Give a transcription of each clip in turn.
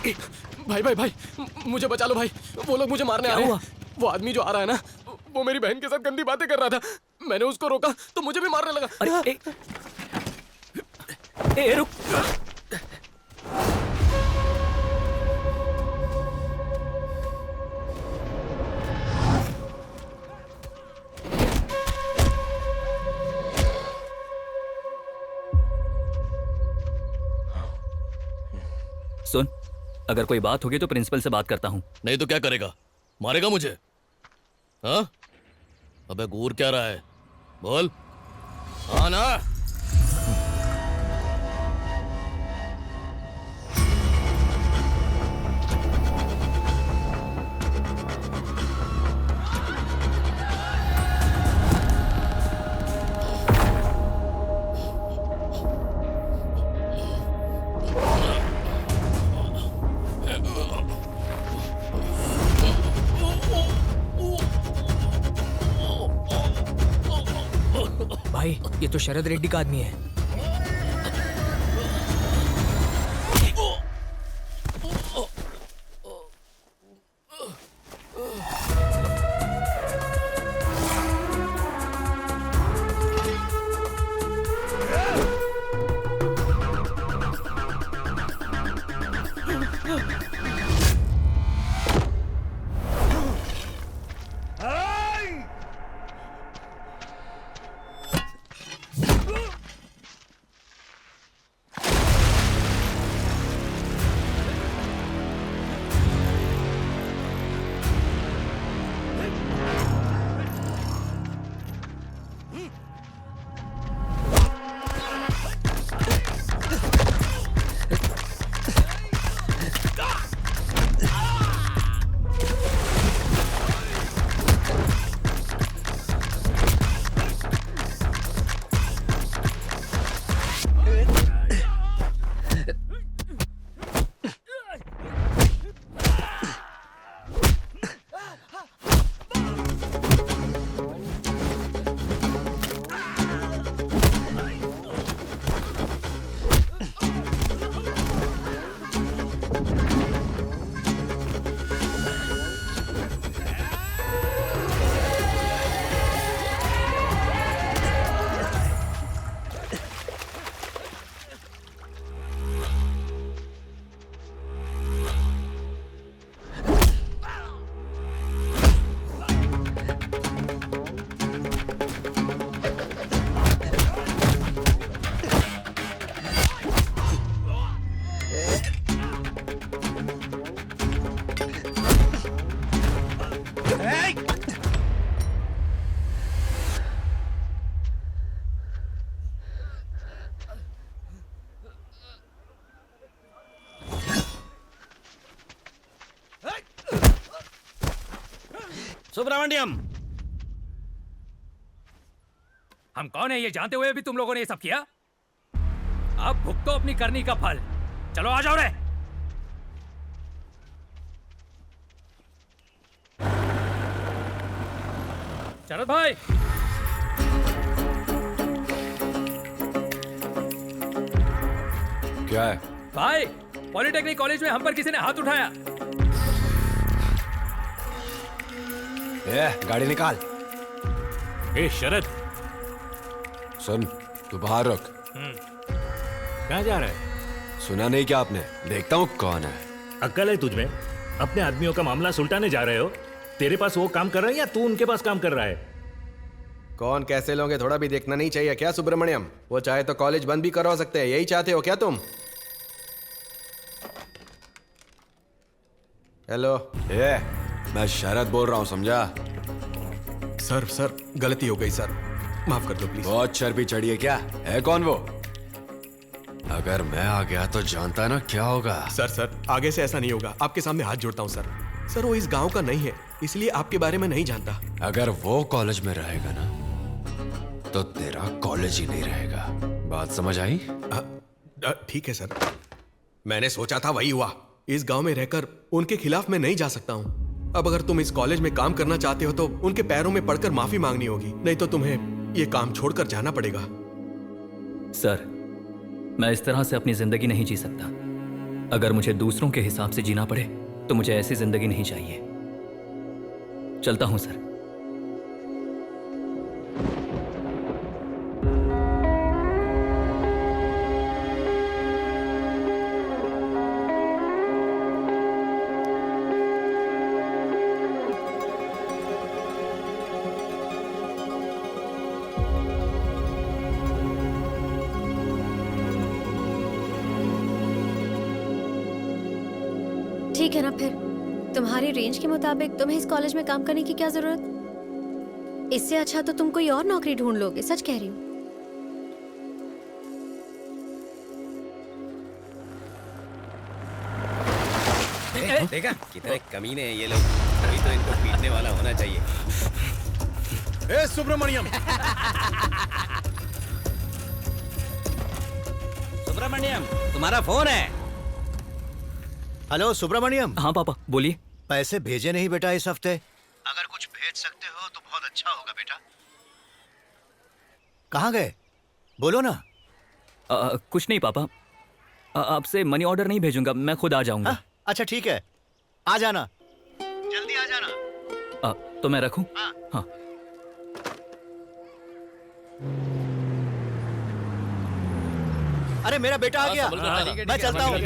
भाई भाई भाई, मुझे बचा लो भाई, वो लोग मुझे मारने आ रहे हैं। वो आदमी जो आ रहा है ना, वो मेरी बहन के साथ गंदी बातें कर रहा था। मैंने उसको रोका तो मुझे भी मारने लगा। अरे ए रुक। सुन, अगर कोई बात होगी तो प्रिंसिपल से बात करता हूं। नहीं तो क्या करेगा? मारेगा मुझे? हाँ? अबे घूर क्या रहा है? बोल। हाँ ना? भाई ये तो शरद रेड्डी का आदमी है। सुब्रमण्यम, हम कौन है ये जानते हुए भी तुम लोगों ने ये सब किया? अब भुगतो अपनी करनी का फल। चलो आ जाओ रे। शरद भाई, क्या है भाई? पॉलिटेक्निक कॉलेज में हम पर किसी ने हाथ उठाया। गाड़ी निकाल। ए शरद, सुन, तू बाहर रख। कहाँ जा रहा है? सुना नहीं क्या आपने? देखता हूँ कौन है। अक्ल है तुझमें? अपने आदमियों का मामला सुलटाने जा रहे हो? तेरे पास वो काम कर रहे हैं या तू उनके पास काम कर रहा है? कौन कैसे लोगे थोड़ा भी देखना नहीं चाहिए क्या सुब्रमण्यम? वो चाहे तो कॉलेज बंद भी करवा सकते हैं, यही चाहते हो क्या तुम? हेलो, मैं शरद बोल रहा हूँ, समझा? सर गलती हो गई सर, माफ कर दो प्लीज। बहुत चर्बी चढ़ी है क्या? है कौन वो? अगर मैं आ गया तो जानता ना क्या होगा। सर आगे से ऐसा नहीं होगा, आपके सामने हाथ जोड़ता हूँ सर। वो इस गांव का नहीं है, इसलिए आपके बारे में नहीं जानता। अगर वो कॉलेज में रहेगा ना तो तेरा कॉलेज ही नहीं रहेगा। बात समझ आई? ठीक है सर, मैंने सोचा था वही हुआ। इस गांव में रहकर उनके खिलाफ मैं नहीं जा सकता हूँ। अब अगर तुम इस कॉलेज में काम करना चाहते हो तो उनके पैरों में पड़कर माफी मांगनी होगी, नहीं तो तुम्हें ये काम छोड़कर जाना पड़ेगा। सर, मैं इस तरह से अपनी जिंदगी नहीं जी सकता। अगर मुझे दूसरों के हिसाब से जीना पड़े तो मुझे ऐसी जिंदगी नहीं चाहिए। चलता हूं सर। ठीक है ना फिर, तुम्हारी रेंज के मुताबिक तुम्हें इस कॉलेज में काम करने की क्या जरूरत? इससे अच्छा तो तुम कोई और नौकरी ढूंढ लोगे, सच कह रही हूँ। देखा कितने कमीने हैं ये लोग, अभी तो इनको पीटने वाला होना चाहिए। ए सुब्रमण्यम, सुब्रमण्यम तुम्हारा फोन है। हेलो सुब्रमण्यम। हाँ पापा बोलिए। पैसे भेजे नहीं बेटा इस हफ्ते, अगर कुछ भेज सकते हो तो बहुत अच्छा होगा बेटा। कहाँ गए बोलो ना। कुछ नहीं पापा, आपसे मनी ऑर्डर नहीं भेजूंगा, मैं खुद आ जाऊंगा। अच्छा ठीक है, आ जाना, जल्दी आ जाना। तो मैं रखूं? हाँ। अरे मेरा बेटा आ गया, मैं चलता हूँ।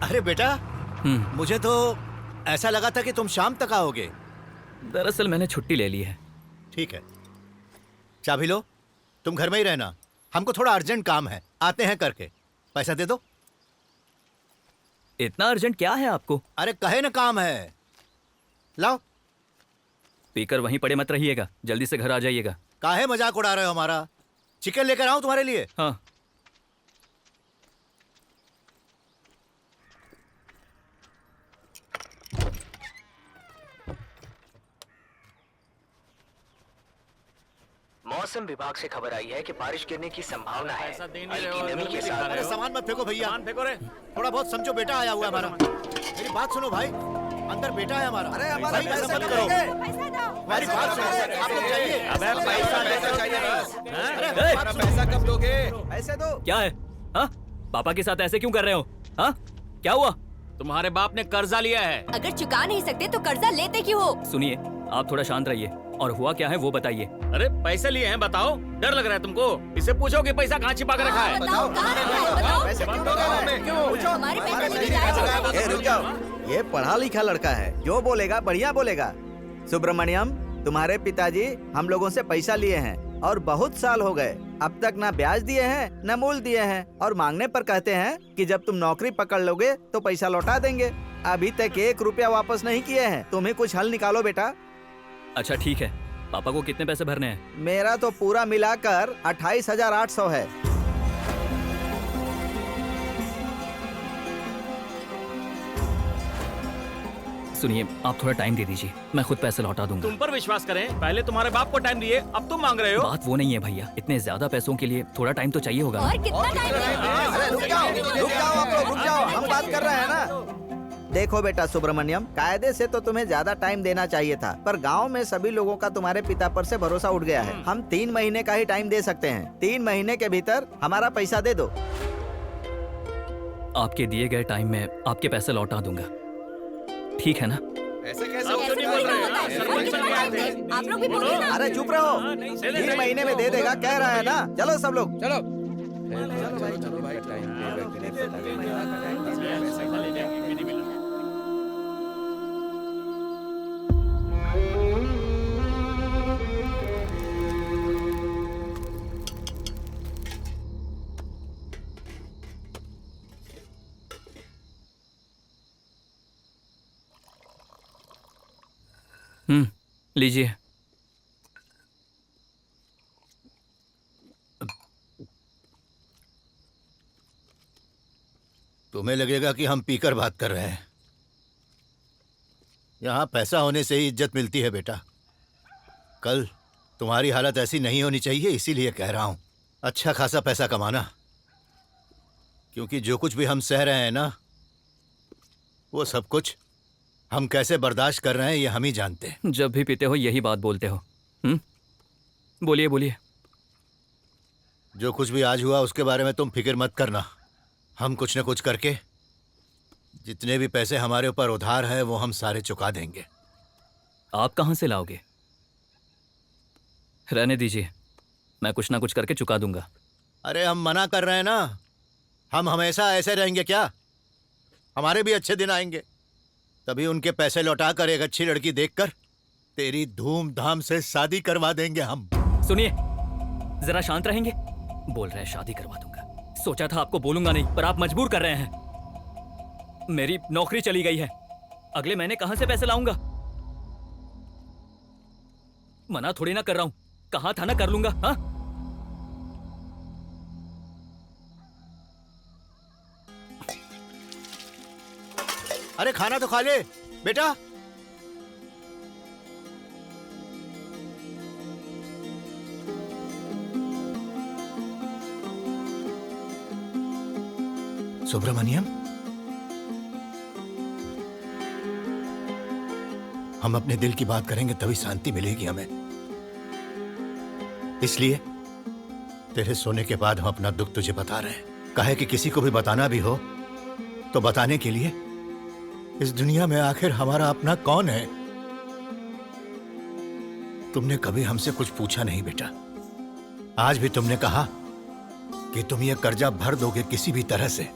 अरे बेटा, मुझे तो ऐसा लगा था कि तुम शाम तक आओगे। दरअसल मैंने छुट्टी ले ली है। ठीक है, चाबी लो, तुम घर में ही रहना, हमको थोड़ा अर्जेंट काम है, आते हैं करके। पैसा दे दो। इतना अर्जेंट क्या है आपको? अरे कहे ना काम है, लाओ। पीकर वहीं पड़े मत रहिएगा, जल्दी से घर आ जाइएगा। काहे मजाक उड़ा रहे हो हमारा? चिकन लेकर आऊं तुम्हारे लिए? हाँ। मौसम विभाग से खबर आई है कि बारिश गिरने की संभावना है। हल्की नमी के साथ। अरे सामान मत फेंको भैया, फेंको रे। थोड़ा बहुत समझो, बेटा आया हुआ है हमारा। मेरी बात सुनो भाई, अंदर बेटा है हमारा। अरे हमारा पैसा मत करो, हमारी बात सुनो। आप लोग जाइए। अबे पैसा चाहिए। अरे हमारा पैसा कब दोगे? पैसे दो। क्या है? हाँ, पापा के साथ ऐसे क्यों कर रहे हो? हाँ, क्या हुआ? तुम्हारे बाप ने कर्जा लिया है। अगर चुका नहीं सकते तो कर्जा लेते क्यों हो? सुनिए, आप थोड़ा शांत रहिए और हुआ क्या है वो बताइए। अरे पैसे लिए हैं, बताओ। डर लग रहा है तुमको? इससे पूछो कि पैसा कहाँ छिपा कर रखा है। बताओ कहाँ रखा है, बताओ। पैसे क्यों? हमारे पैसे लेके जाए। रुक जाओ, ये पढ़ा लिखा लड़का है, जो बोलेगा बढ़िया बोलेगा। सुब्रमण्यम, तुम्हारे पिताजी हम लोगों से पैसा लिए हैं और बहुत साल हो गए, अब तक ना ब्याज दिए हैं न मूल दिए हैं, और मांगने पर कहते हैं कि जब तुम नौकरी पकड़ लोगे तो पैसा लौटा देंगे। अभी तक 1 रुपया वापस नहीं किए हैं। तुम्हें कुछ हल निकालो बेटा। अच्छा ठीक है, पापा को कितने पैसे भरने हैं? मेरा तो पूरा मिलाकर 28,800 है। सुनिए, आप थोड़ा टाइम दे दीजिए, मैं खुद पैसे लौटा दूंगा। तुम पर विश्वास करें, पहले तुम्हारे बाप को टाइम दिए, अब तुम मांग रहे हो। बात वो नहीं है भैया, इतने ज्यादा पैसों के लिए थोड़ा टाइम तो चाहिए होगा। और कितना टाइम? अरे रुक जाओ आप लोग, रुक जाओ, हम बात कर रहे हैं ना। देखो बेटा सुब्रमण्यम, कायदे से तो तुम्हें ज्यादा टाइम देना चाहिए था, पर गांव में सभी लोगों का तुम्हारे पिता पर से भरोसा उठ गया है। हम 3 महीने का ही टाइम दे सकते हैं। 3 महीने के भीतर हमारा पैसा दे दो। आपके दिए गए टाइम में आपके पैसे लौटा दूंगा, ठीक है ना? ऐसे कैसे आप लोग भी बोलिए ना। अरे चुप रहो, 3 महीने में दे देगा कह रहा है ना। चलो सब लोग चलो। लीजिए। तुम्हें लगेगा कि हम पीकर बात कर रहे हैं। यहाँ पैसा होने से ही इज्जत मिलती है बेटा। कल तुम्हारी हालत ऐसी नहीं होनी चाहिए, इसीलिए कह रहा हूँ अच्छा खासा पैसा कमाना, क्योंकि जो कुछ भी हम सह रहे हैं ना, वो सब कुछ हम कैसे बर्दाश्त कर रहे हैं ये हम ही जानते हैं। जब भी पीते हो यही बात बोलते हो। बोलिए बोलिए। जो कुछ भी आज हुआ उसके बारे में तुम फिक्र मत करना। हम कुछ न कुछ करके जितने भी पैसे हमारे ऊपर उधार है वो हम सारे चुका देंगे। आप कहाँ से लाओगे? रहने दीजिए, मैं कुछ ना कुछ करके चुका दूंगा। अरे हम मना कर रहे हैं ना, हम हमेशा ऐसे रहेंगे क्या? हमारे भी अच्छे दिन आएंगे, तभी उनके पैसे लौटा कर एक अच्छी लड़की देखकर तेरी धूमधाम से शादी करवा देंगे हम। सुनिए, जरा शांत रहेंगे। बोल रहे हैं शादी करवा दूंगा। सोचा था आपको बोलूंगा नहीं, पर आप मजबूर कर रहे हैं। मेरी नौकरी चली गई है, अगले महीने कहां से पैसे लाऊंगा? मना थोड़ी ना कर रहा हूं, कहा था ना कर लूंगा। हाँ, अरे खाना तो खा ले बेटा। सुब्रमण्यम, हम अपने दिल की बात करेंगे तभी शांति मिलेगी हमें। इसलिए तेरे सोने के बाद हम अपना दुख तुझे बता रहे हैं। कहे कि किसी को भी बताना भी हो तो बताने के लिए इस दुनिया में आखिर हमारा अपना कौन है? तुमने कभी हमसे कुछ पूछा नहीं बेटा। आज भी तुमने कहा कि तुम ये कर्जा भर दोगे किसी भी तरह से।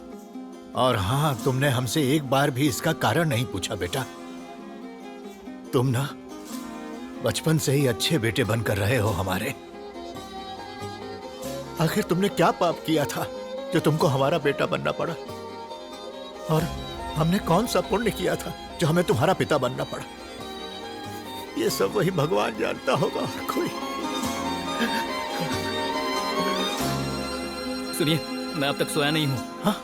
और हां, तुमने हमसे एक बार भी इसका कारण नहीं पूछा बेटा। तुम ना बचपन से ही अच्छे बेटे बनकर रहे हो हमारे। आखिर तुमने क्या पाप किया था जो तुमको हमारा बेटा बनना पड़ा? और हमने कौन सा पुण्य किया था जो हमें तुम्हारा पिता बनना पड़ा? ये सब वही भगवान जानता होगा और कोई। सुनिए, मैं अब तक सोया नहीं हूं। हाँ,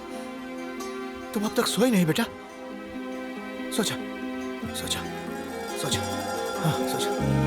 तुम अब तक सोए नहीं बेटा? सो जा, सो जा, सो जा। हाँ, सो जा।